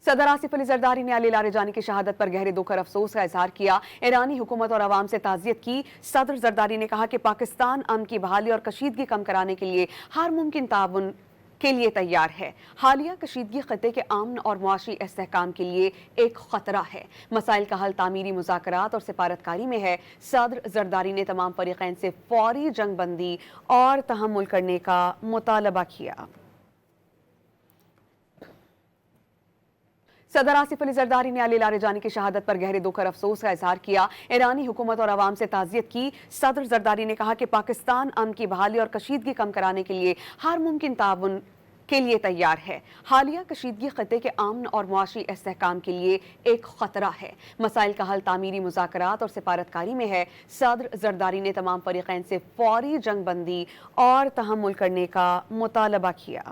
صدر آصف علی زرداری نے علی لاریجانی کی شہادت پر گہرے دکھ اور افسوس کا اظہار کیا۔ ایرانی حکومت اور عوام سے تعزیت کی۔ صدر زرداری نے کہا کہ پاکستان امن کی بحالی اور کشیدگی کم کرانے کے لیے ہر ممکن تعاون کے لیے تیار ہے۔ حالیہ کشیدگی خطے کے امن اور معاشی استحکام کے لیے ایک خطرہ ہے۔ مسائل کا حل تعمیری مذاکرات اور سفارتکاری میں ہے۔ صدر زرداری نے تمام فریقین سے فوری جنگ بندی اور تحمل کرنے کا مطالبہ کیا۔ صدر آصف علی زرداری نے علی لاریجانی کی شہادت پر گہرے دکھ اور افسوس کا اظہار کیا۔ ایرانی حکومت اور عوام سے تعزیت کی۔ صدر زرداری نے کہا کہ پاکستان امن کی بحالی اور کشیدگی کم کرانے کے لیے ہر ممکن تعاون کے لیے تیار ہے۔ حالیہ کشیدگی خطے کے امن اور معاشی استحکام کے لیے ایک خطرہ ہے۔ مسائل کا حل تعمیری مذاکرات اور سفارتکاری میں ہے۔ صدر زرداری نے تمام فریقین سے فوری جنگ بندی اور تحمل کرنے کا مطالبہ کیا۔